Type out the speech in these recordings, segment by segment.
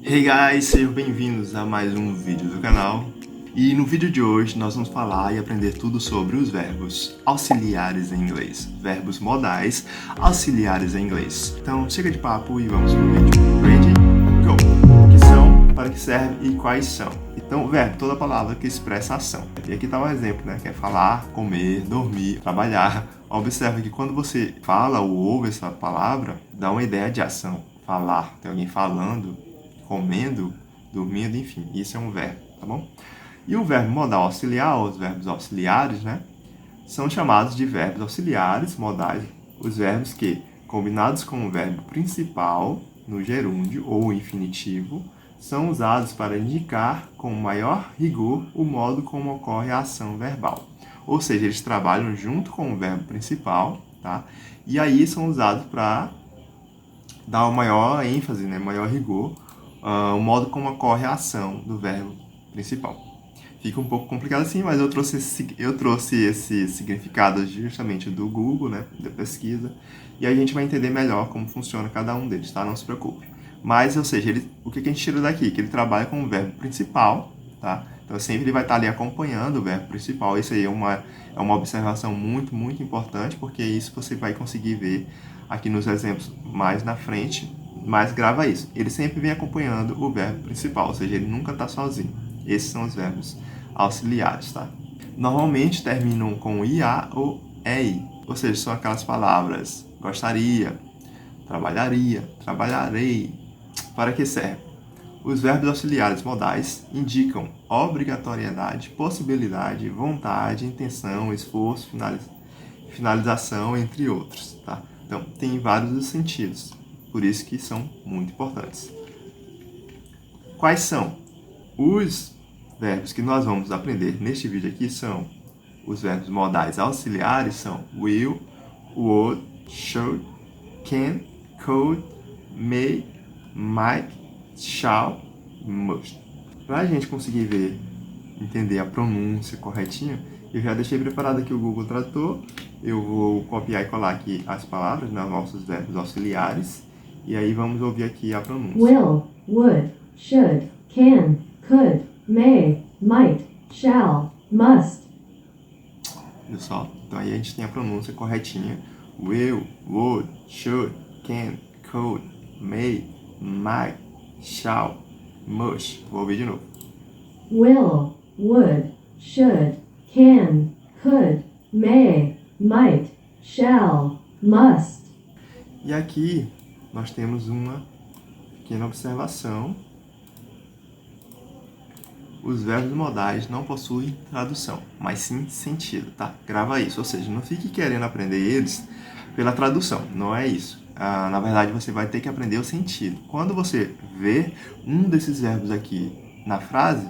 Hey guys, sejam bem-vindos a mais um vídeo do canal. E no vídeo de hoje nós vamos falar e aprender tudo sobre os verbos auxiliares em inglês, verbos modais auxiliares em inglês. Então chega de papo e vamos pro vídeo. Ready? Go! O que são, para que serve e quais são? Então, verbo, toda palavra que expressa ação. E aqui está um exemplo, né? Que é falar, comer, dormir, trabalhar. Observa que quando você fala ou ouve essa palavra, dá uma ideia de ação. Falar, tem alguém falando, comendo, dormindo, enfim, isso é um verbo, tá bom? E o verbo modal auxiliar, os verbos auxiliares, né, são chamados de verbos auxiliares modais, os verbos que, combinados com o verbo principal, no gerúndio ou infinitivo, são usados para indicar com maior rigor o modo como ocorre a ação verbal. Ou seja, eles trabalham junto com o verbo principal, tá? E aí são usados para dar uma maior ênfase, né, maior rigor, o modo como ocorre a ação do verbo principal. Fica um pouco complicado assim, mas eu trouxe esse significado justamente do Google, né, da pesquisa, e a gente vai entender melhor como funciona cada um deles, tá? Não se preocupe. Mas, ou seja, o que a gente tira daqui? Que ele trabalha com o verbo principal, tá? Então, sempre ele vai estar ali acompanhando o verbo principal. Isso aí é uma observação muito, muito importante, porque isso você vai conseguir ver aqui nos exemplos mais na frente. Mas grava isso, ele sempre vem acompanhando o verbo principal, ou seja, ele nunca está sozinho. Esses são os verbos auxiliares, tá? Normalmente terminam com IA ou EI, ou seja, são aquelas palavras gostaria, trabalharia, trabalharei. Para que serve? Os verbos auxiliares modais indicam obrigatoriedade, possibilidade, vontade, intenção, esforço, finalização, entre outros, tá? Então, tem vários sentidos. Por isso que são muito importantes. Quais são? Os verbos que nós vamos aprender neste vídeo aqui são os verbos modais auxiliares, são will, would, should, can, could, may, might, shall, must. Para a gente conseguir ver, entender a pronúncia corretinha, eu já deixei preparado aqui o Google Tradutor. Eu vou copiar e colar aqui as palavras, né, nossos verbos auxiliares. E aí vamos ouvir aqui a pronúncia. Will, would, should, can, could, may, might, shall, must. Viu só? Então aí a gente tem a pronúncia corretinha. Will, would, should, can, could, may, might, shall, must. Vou ouvir de novo. Will, would, should, can, could, may, might, shall, must. E aqui nós temos uma pequena observação. Os verbos modais não possuem tradução, mas sim sentido, tá? Grava isso, ou seja, não fique querendo aprender eles pela tradução, não é isso. Na verdade, você vai ter que aprender o sentido. Quando você vê um desses verbos aqui na frase,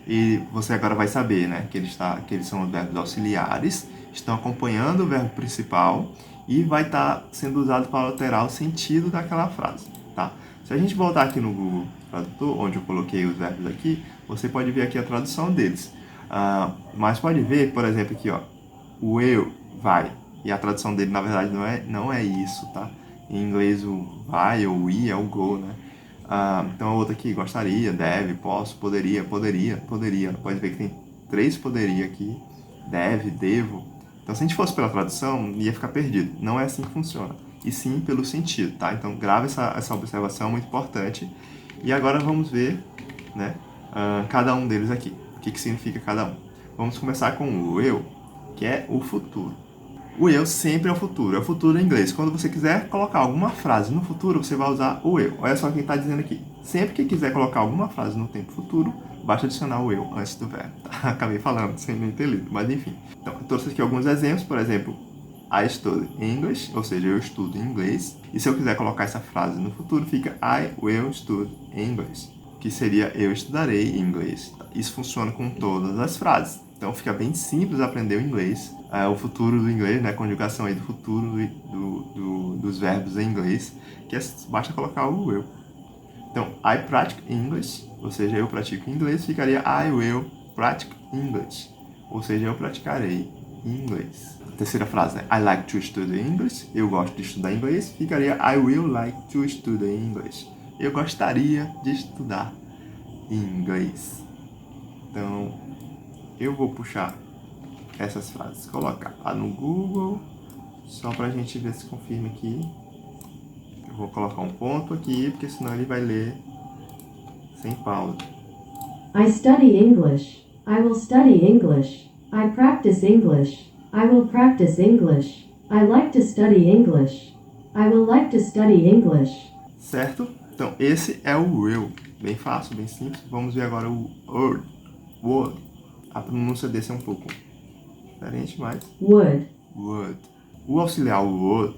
e você agora vai saber, né, que eles são os verbos auxiliares, estão acompanhando o verbo principal e vai estar sendo usado para alterar o sentido daquela frase, tá? Se a gente voltar aqui no Google Tradutor, onde eu coloquei os verbos aqui, você pode ver aqui a tradução deles. Mas pode ver, por exemplo, aqui, ó, o will, vai. E a tradução dele, na verdade, não é isso, tá? Em inglês, o vai ou o ir é o go, né? Então, a outra aqui, gostaria, deve, posso, poderia. Pode ver que tem 3 poderia aqui. Deve, devo. Então, se a gente fosse pela tradução, ia ficar perdido. Não é assim que funciona. E sim pelo sentido, tá? Então, grave essa observação, muito importante. E agora vamos ver, né, cada um deles aqui. O que significa cada um. Vamos começar com o eu, que é o futuro. O eu sempre é o futuro em inglês. Quando você quiser colocar alguma frase no futuro, você vai usar o eu. Olha só quem está dizendo aqui. Sempre que quiser colocar alguma frase no tempo futuro, basta adicionar o eu antes do verbo. Tá? Acabei falando sem nem ter lido, mas enfim. Então, eu trouxe aqui alguns exemplos, por exemplo, I study English, ou seja, eu estudo inglês. E se eu quiser colocar essa frase no futuro, fica I will study English, que seria eu estudarei inglês. Isso funciona com todas as frases. Então fica bem simples aprender o inglês, o futuro do inglês, né? A conjugação aí do futuro dos verbos em inglês, que basta colocar o will. Então, I practice English, ou seja, eu pratico inglês, ficaria I will practice English, ou seja, eu praticarei inglês. A terceira frase, né? I like to study English, eu gosto de estudar inglês, ficaria I will like to study English. eu gostaria de estudar inglês. Então, eu vou puxar essas frases, colocar lá no Google, só pra gente ver se confirma aqui. Eu vou colocar um ponto aqui, porque senão ele vai ler sem pausa. I study English. I will study English. I practice English. I will practice English. I like to study English. I will like to study English. Certo? Então, esse é o will. Bem fácil, bem simples. Vamos ver agora o word. Word. A pronúncia desse é um pouco diferente, mas... Would. Would. O auxiliar would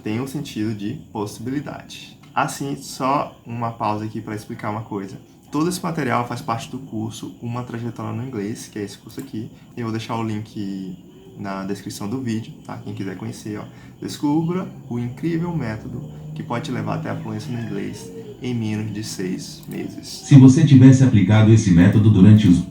tem o sentido de possibilidade. Assim, só uma pausa aqui para explicar uma coisa. Todo esse material faz parte do curso Uma Trajetória no Inglês, que é esse curso aqui. Eu vou deixar o link na descrição do vídeo, tá? Quem quiser conhecer, ó. Descubra o incrível método que pode te levar até a fluência no inglês em menos de 6 meses. Se você tivesse aplicado esse método durante os...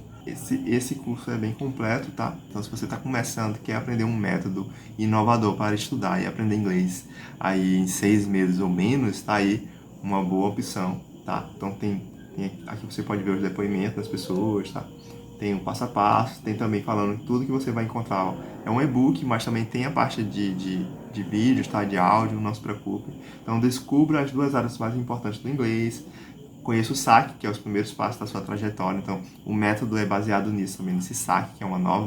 Esse curso é bem completo, tá? Então, se você está começando, quer aprender um método inovador para estudar e aprender inglês aí em 6 meses ou menos, tá aí uma boa opção, tá? Então, aqui você pode ver os depoimentos das pessoas, tá? Tem o passo a passo, tem também falando tudo que você vai encontrar. Ó. É um e-book, mas também tem a parte de vídeos, tá? De áudio, não se preocupe. Então, descubra as 2 áreas mais importantes do inglês. Conheça o SAC, que é os primeiros passos da sua trajetória. Então, o método é baseado nisso também, nesse SAC, que é uma nova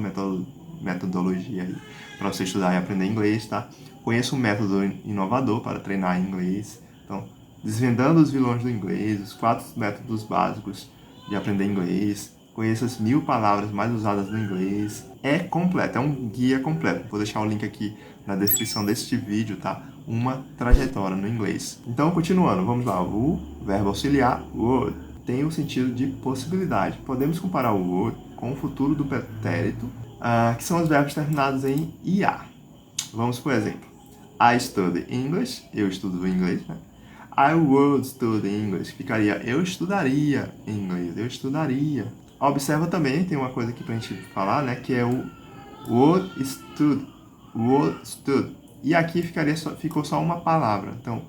metodologia aí para você estudar e aprender inglês, tá? Conheça um método inovador para treinar inglês. Então, desvendando os vilões do inglês, os 4 métodos básicos de aprender inglês. Conheça as 1000 palavras mais usadas no inglês. É completo, é um guia completo. Vou deixar o link aqui na descrição deste vídeo, tá? Uma trajetória no inglês. Então, continuando, vamos lá. O verbo auxiliar, would, tem o sentido de possibilidade. Podemos comparar o would com o futuro do pretérito, que são os verbos terminados em IA. Vamos por exemplo. I study English, eu estudo inglês, né? I would study English, ficaria eu estudaria inglês, eu estudaria. Observa também, tem uma coisa aqui pra gente falar, né? Que é o would stood. Would stood. E aqui ficou só uma palavra. Então,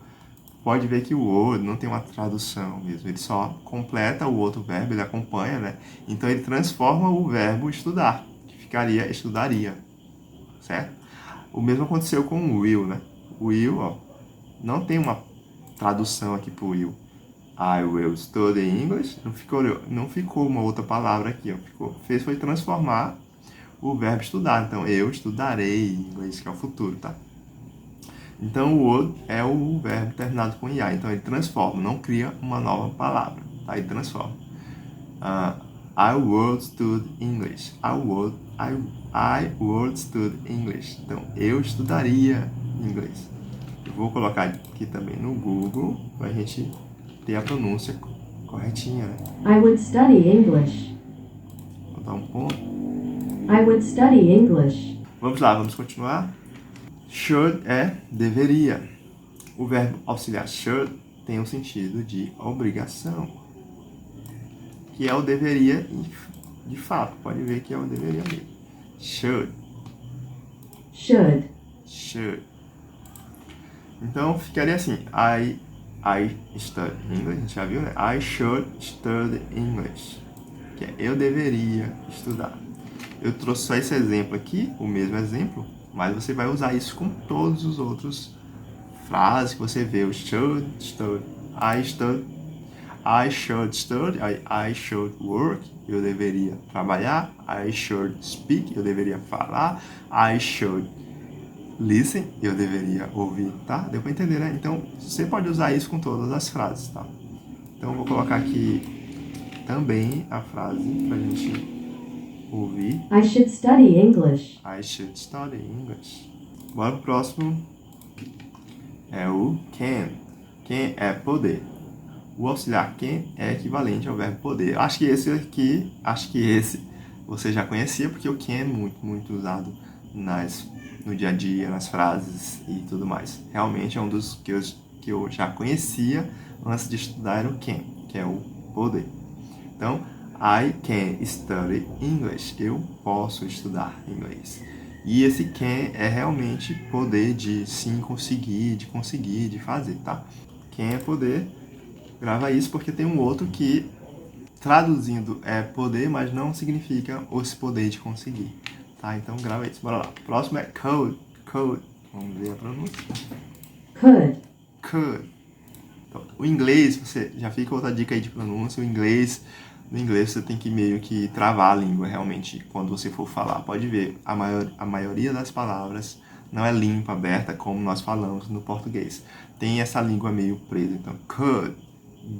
pode ver que o would não tem uma tradução mesmo. Ele só completa o outro verbo, ele acompanha, né? Então, ele transforma o verbo estudar, que ficaria estudaria. Certo? O mesmo aconteceu com o will, né? O will, ó, não tem uma tradução aqui pro will. I will study English. Não ficou uma outra palavra aqui, ó. Foi transformar o verbo estudar. Então, eu estudarei inglês, que é o futuro, tá? Então, o would é o verbo terminado com IA. Então, ele transforma, não cria uma nova palavra, tá? Ele transforma. I would study English. I would study English. Então, eu estudaria inglês. Eu vou colocar aqui também no Google, pra gente ter a pronúncia corretinha, né? I would study English. Vou dar um ponto. I would study English. Vamos lá, vamos continuar. Should é deveria. O verbo auxiliar should tem o sentido de obrigação, que é o deveria de fato. Pode ver que é o deveria mesmo. Should. Should. Should. Então, ficaria assim. I study English, a gente já viu, né? I should study English. Que é eu deveria estudar. Eu trouxe só esse exemplo aqui, o mesmo exemplo, mas você vai usar isso com todos os outros frases que você vê. O should study, I should study, I should work, eu deveria trabalhar. I should speak, eu deveria falar. I should listen, eu deveria ouvir, tá? Deu pra entender, né? Então, você pode usar isso com todas as frases, tá? Então, eu vou colocar aqui também a frase pra gente ouvir. I should study English. I should study English. Bora pro próximo. É o can. Can é poder. O auxiliar can é equivalente ao verbo poder. Acho que esse você já conhecia, porque o can é muito usado no dia a dia, nas frases e tudo mais. Realmente é um dos que eu já conhecia antes de estudar, era o can, que é o poder. Então, I can study English. Eu posso estudar inglês. E esse can é realmente poder de sim conseguir, de fazer, tá? Can é poder Grava isso porque tem um outro que, traduzindo, é poder, mas não significa esse poder de conseguir. Tá? Então grava isso. Bora lá. Próximo é code. Code. Vamos ver a pronúncia. Could. Could. Então, o inglês, você já fica outra dica aí de pronúncia. No inglês você tem que meio que travar a língua realmente quando você for falar. Pode ver, a maioria das palavras não é limpa, aberta, como nós falamos no português. Tem essa língua meio presa. Então, could,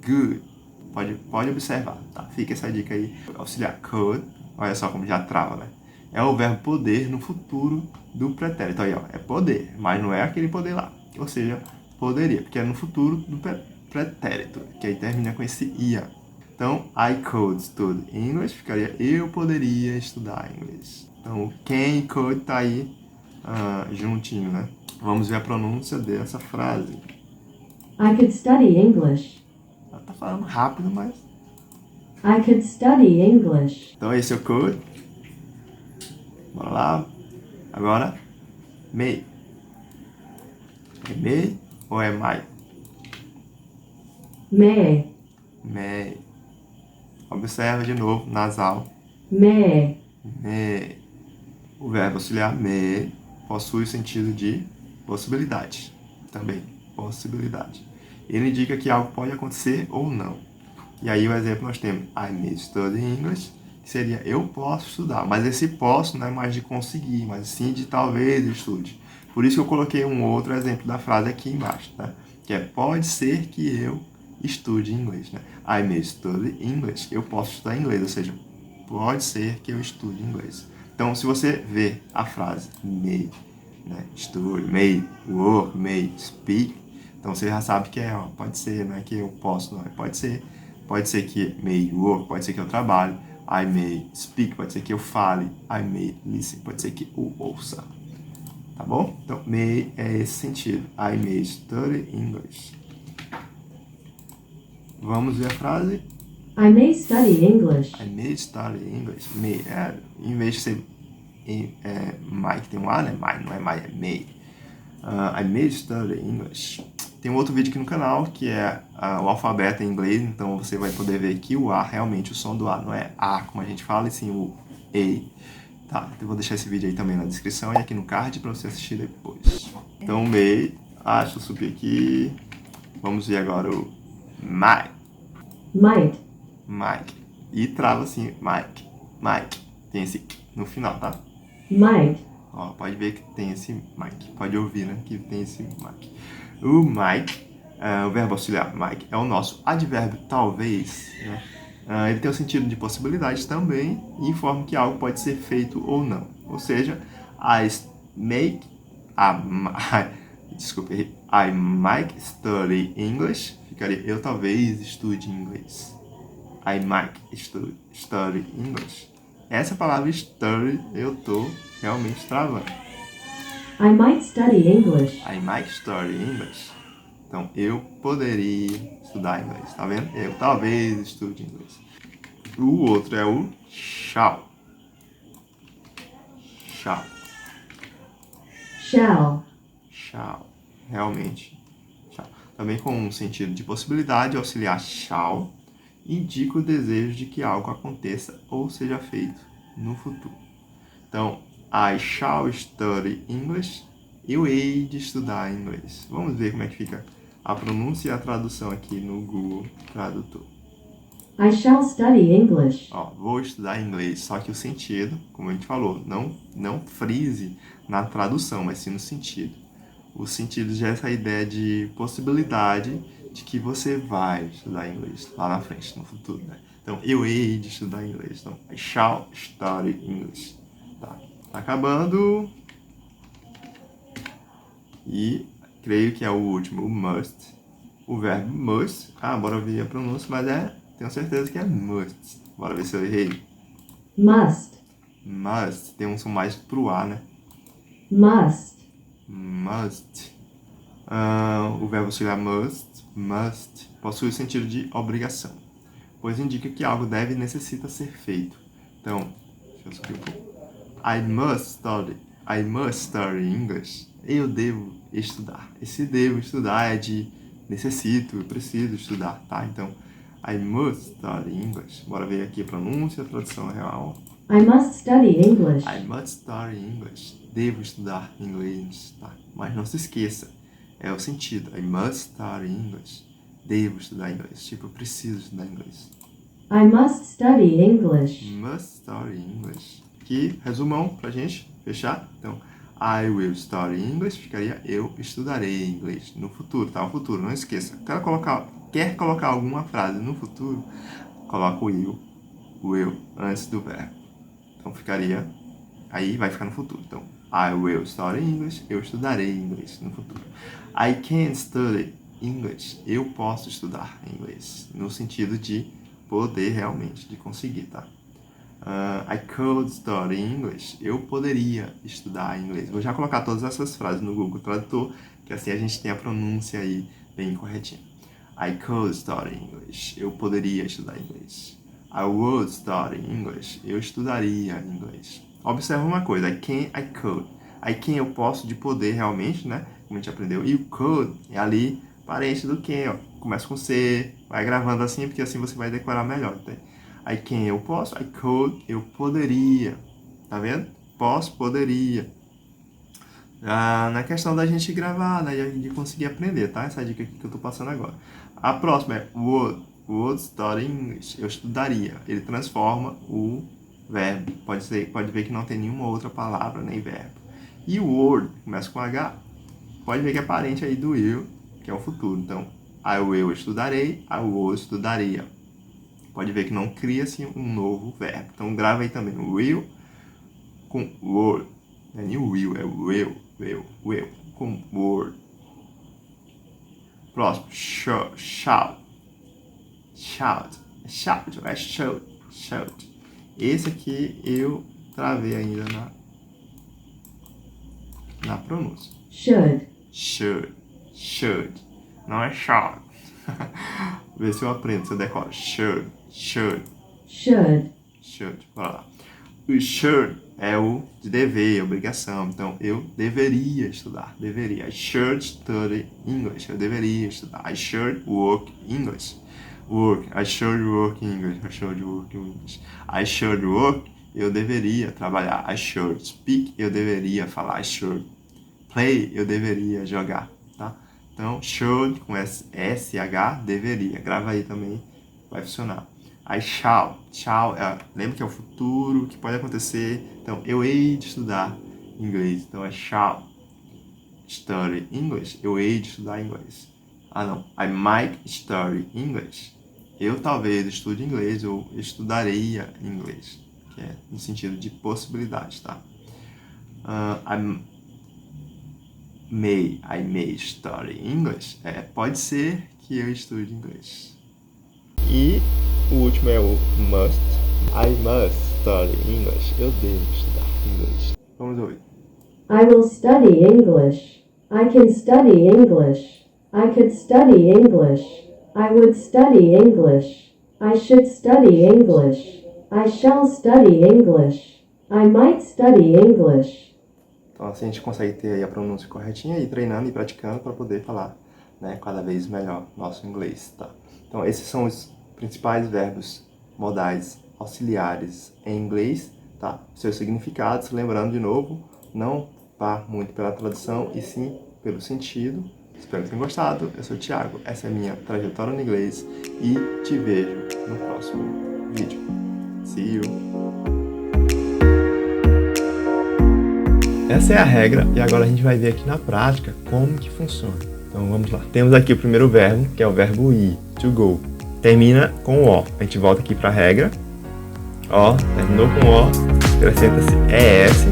good. Pode observar, tá? Fica essa dica aí. Auxiliar could, olha só como já trava, né? É o verbo poder no futuro do pretérito. Aí, ó, é poder, mas não é aquele poder lá. Ou seja, poderia, porque é no futuro do pretérito, que aí termina com esse ia. Então, I could study English ficaria eu poderia estudar inglês. Então, can e could tá aí juntinho, né? Vamos ver a pronúncia dessa frase. I could study English. Ela tá falando rápido, mas... I could study English. Então, esse é o could. Bora lá. Agora, may. É may ou é might? May. May. Observa de novo, nasal. May. May. O verbo auxiliar may possui o sentido de possibilidade. Também, possibilidade. Ele indica que algo pode acontecer ou não. E aí o exemplo nós temos I may study English, que seria eu posso estudar. Mas esse posso não é mais de conseguir, mas sim de talvez estude. Por isso que eu coloquei um outro exemplo da frase aqui embaixo, tá? Que é pode ser que eu estude inglês, né? I may study English. Eu posso estudar inglês, ou seja, pode ser que eu estude inglês. Então, se você vê a frase may, né? Study, may work, may speak, então você já sabe que é, ó, pode ser, né? Que eu posso, não é? Pode ser que may work, pode ser que eu trabalhe. I may speak, pode ser que eu fale. I may listen, pode ser que eu ouça. Tá bom? Então, may é esse sentido. I may study English. Vamos ver a frase. I may study English. I may study English. May, em vez de ser may, que tem um A, né? May, não é may, é may. I may study English. Tem um outro vídeo aqui no canal que é o alfabeto em inglês, então você vai poder ver que o A, realmente o som do A não é A, como a gente fala, e sim o E. Tá, eu vou deixar esse vídeo aí também na descrição e aqui no card para você assistir depois. Então, may, deixa eu subir aqui. Vamos ver agora o might. Might. Mike. E trava assim, Mike. Mike. Tem esse no final, tá? Might. Ó, pode ver que tem esse Mike. Pode ouvir, né? Que tem esse Mike. O Mike, o verbo auxiliar Mike, é o nosso advérbio talvez, né? Ele tem o sentido de possibilidade também e informa que algo pode ser feito ou não. Ou seja, I might study English. Ficaria eu talvez estude inglês. I might study English. Essa palavra study eu tô realmente travando. I might study English. I might study English. Então, eu poderia estudar inglês, tá vendo? Eu talvez estude inglês. O outro é o shall. Shall. Shall. Shall. Realmente. Shall. Também com um sentido de possibilidade, auxiliar shall indica o desejo de que algo aconteça ou seja feito no futuro. Então, I shall study English. Eu hei de estudar inglês. Vamos ver como é que fica a pronúncia e a tradução aqui no Google Tradutor. I shall study English. Ó, vou estudar inglês, só que o sentido, como a gente falou, não frise na tradução, mas sim no sentido. O sentido já é essa ideia de possibilidade de que você vai estudar inglês lá na frente, no futuro, né? Então, eu hei de estudar inglês. Então, I shall study English. Tá acabando. E creio que é o último, o must. O verbo must. Bora ver a pronúncia, mas tenho certeza que é must. Bora ver se eu errei. Must. Must. Tem um som mais pro A, né? Must. Must. O verbo auxiliar must, possui o sentido de obrigação, pois indica que algo deve e necessita ser feito. Então, deixa eu subir um pouco. I must study English. Eu devo estudar. Esse devo estudar é de necessito, eu preciso estudar, tá? Então, I must study English. Bora ver aqui a pronúncia, a tradução real. I must study English. I must study English. Devo estudar inglês, tá? Mas não se esqueça, é o sentido. I must study English. Devo estudar inglês. Tipo, eu preciso estudar inglês. I must study English. Must study English. Aqui, resumão pra gente fechar. Então, I will study English ficaria eu estudarei inglês no futuro, tá? No futuro, não esqueça. Quer colocar alguma frase no futuro, coloca o will antes do verbo. Então ficaria, aí vai ficar no futuro. Então, I will study English, eu estudarei inglês no futuro. I can study English, eu posso estudar inglês, no sentido de poder realmente, de conseguir, tá? I could study English, eu poderia estudar inglês. Vou já colocar todas essas frases no Google Tradutor, que assim a gente tem a pronúncia aí bem corretinha. I could study English, eu poderia estudar inglês. I would study English, eu estudaria inglês. Observa uma coisa, I can, I could. I can eu posso de poder realmente, né? Como a gente aprendeu. E o could é ali parente do can, ó. Começa com C, vai gravando assim, porque assim você vai decorar melhor, tá? I can eu posso, I could eu poderia. Tá vendo? Posso, poderia. Na questão da gente gravar, né? De conseguir aprender, tá? Essa dica aqui que eu tô passando agora. A próxima é would study English. Eu estudaria. Ele transforma o verbo. Pode ver que não tem nenhuma outra palavra, nem verbo. E o would, começa com H, pode ver que é parente aí do will, que é o futuro. Então, I will estudarei, I would estudaria. Pode ver que não cria-se um novo verbo. Então, grava aí também o will com would. Não é nem will, é will, com would. Próximo, shout. Esse aqui eu travei ainda na pronúncia. Should. Não é shout. Vê se eu aprendo, se eu decoro. Should. Bora lá. O should é o de dever, obrigação. Então, eu deveria estudar. I should study English. Eu deveria estudar. I should work English. I should work English. I should work, eu deveria trabalhar. I should speak, eu deveria falar. I should play, eu deveria jogar, tá? Então, should com SH, deveria. Grava aí também, vai funcionar. I shall. Lembra que é o futuro, que pode acontecer. Então, eu hei de estudar inglês. Então, I shall study English. Eu hei de estudar inglês. I might study English. Eu talvez estude inglês ou estudaria inglês. Que é no sentido de possibilidade, tá? I may study English. Pode ser que eu estude inglês. E o último é o must. I must study English. Eu devo estudar inglês. Vamos ouvir. I will study English. I can study English. I could study English. I would study English. I should study English. I shall study English. I might study English. Então assim a gente consegue ter aí a pronúncia corretinha e treinando e praticando para poder falar, né, cada vez melhor nosso inglês, tá? Então esses são os principais verbos modais auxiliares em inglês, tá? Seus significados, lembrando de novo, não vá muito pela tradução e sim pelo sentido. Espero que tenham gostado. Eu sou o Thiago, essa é a minha trajetória no inglês e te vejo no próximo vídeo. See you! Essa é a regra e agora a gente vai ver aqui na prática como que funciona. Então vamos lá. Temos aqui o primeiro verbo, que é o verbo ir, to go. Termina com o O. A gente volta aqui para a regra. Ó, terminou com O, acrescenta-se ES